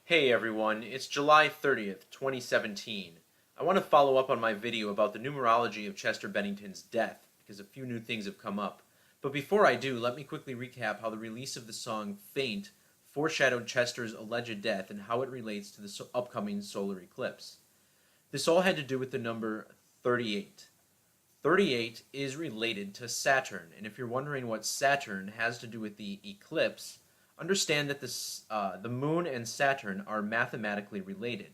Hey everyone, it's July 30th, 2017. I want to follow up on my video about the numerology of Chester Bennington's death, because a few new things have come up. But before I do, let me quickly recap how the release of the song Faint foreshadowed Chester's alleged death and how it relates to the upcoming solar eclipse. This all had to do with the number 38. 38 is related to Saturn, and if you're wondering what Saturn has to do with the eclipse, understand that the Moon and Saturn are mathematically related.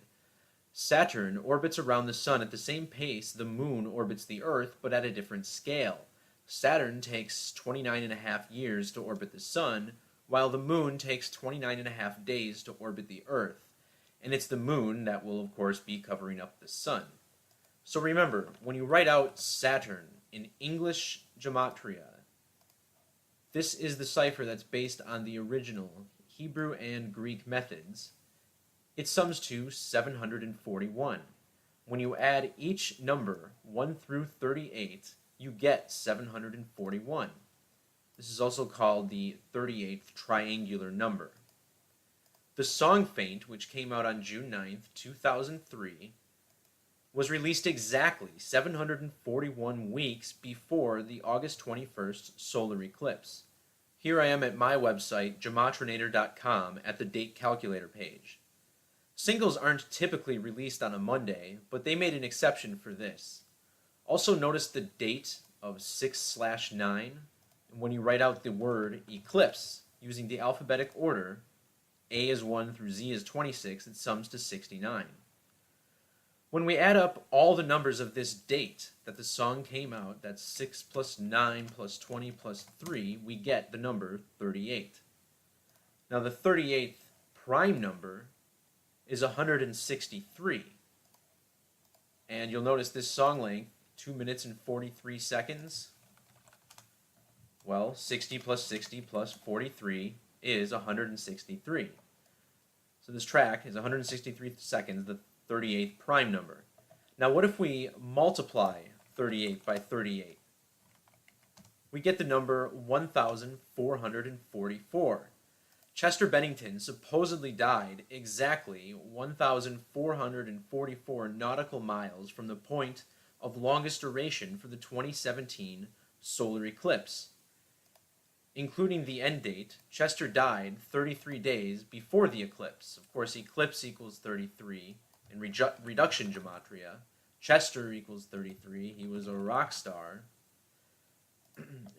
Saturn orbits around the Sun at the same pace the Moon orbits the Earth, but at a different scale. Saturn takes 29.5 years to orbit the Sun, while the Moon takes 29.5 days to orbit the Earth. And it's the Moon that will, of course, be covering up the Sun. So remember, when you write out Saturn in English gematria, this is the cipher that's based on the original Hebrew and Greek methods. It sums to 741. When you add each number, 1 through 38, you get 741. This is also called the 38th triangular number. The song Faint, which came out on June 9th, 2003, was released exactly 741 weeks before the August 21st solar eclipse. Here I am at my website, gematrinator.com, at the date calculator page. Singles aren't typically released on a Monday, but they made an exception for this. Also notice the date of 6/9, and when you write out the word eclipse using the alphabetic order, A is 1 through Z is 26, it sums to 69. When we add up all the numbers of this date that the song came out, that's 6 plus 9 plus 20 plus 3, we get the number 38. Now the 38th prime number is 163. And you'll notice this song length, 2 minutes and 43 seconds. Well, 60 plus 60 plus 43 is 163. So this track is 163 seconds, the 38th prime number. Now what if we multiply 38 by 38? We get the number 1,444. Chester Bennington supposedly died exactly 1,444 nautical miles from the point of longest duration for the 2017 solar eclipse. Including the end date, Chester died 33 days before the eclipse. Of course, eclipse equals 33. In reduction gematria, Chester equals 33. He was a rock star.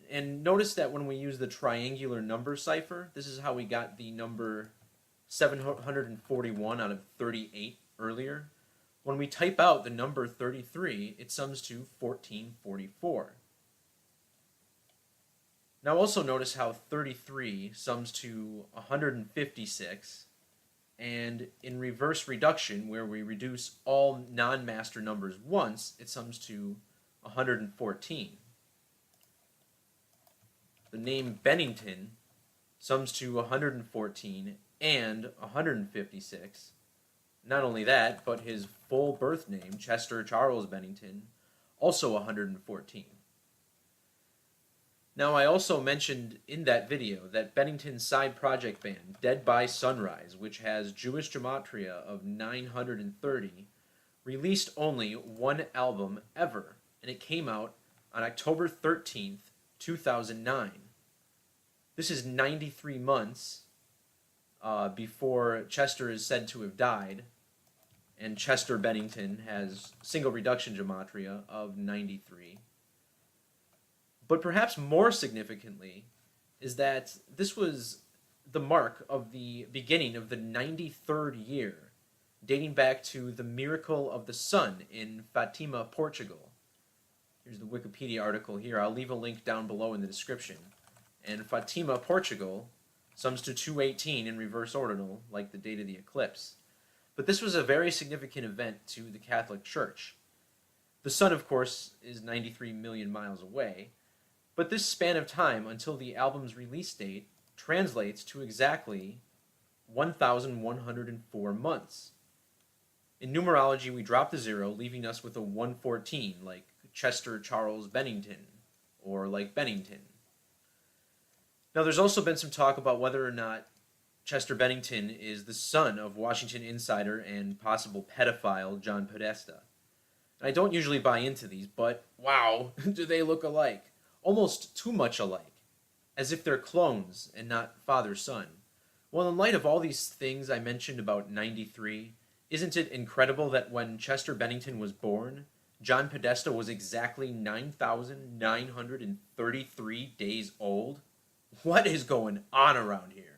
And notice that when we use the triangular number cipher, this is how we got the number 741 out of 38 earlier. When we type out the number 33, it sums to 1444. Now also notice how 33 sums to 156. And in reverse reduction, where we reduce all non-master numbers once, it sums to 114. The name Bennington sums to 114 and 156. Not only that, but his full birth name, Chester Charles Bennington, also 114. Now, I also mentioned in that video that Bennington's side project band, Dead by Sunrise, which has Jewish gematria of 930, released only one album ever, and it came out on October 13th, 2009. This is 93 months before Chester is said to have died, and Chester Bennington has single reduction gematria of 93. But perhaps more significantly is that this was the mark of the beginning of the 93rd year, dating back to the miracle of the sun in Fatima, Portugal. Here's the Wikipedia article here. I'll leave a link down below in the description. And Fatima, Portugal, sums to 218 in reverse ordinal, like the date of the eclipse. But this was a very significant event to the Catholic Church. The sun, of course, is 93 million miles away, but this span of time until the album's release date translates to exactly 1,104 months. In numerology, we drop the 0, leaving us with a 114, like Chester Charles Bennington, or like Bennington. Now, there's also been some talk about whether or not Chester Bennington is the son of Washington insider and possible pedophile John Podesta. And I don't usually buy into these, but wow, do they look alike. Almost too much alike. As if they're clones and not father-son. Well, in light of all these things I mentioned about 93, isn't it incredible that when Chester Bennington was born, John Podesta was exactly 9,933 days old? What is going on around here?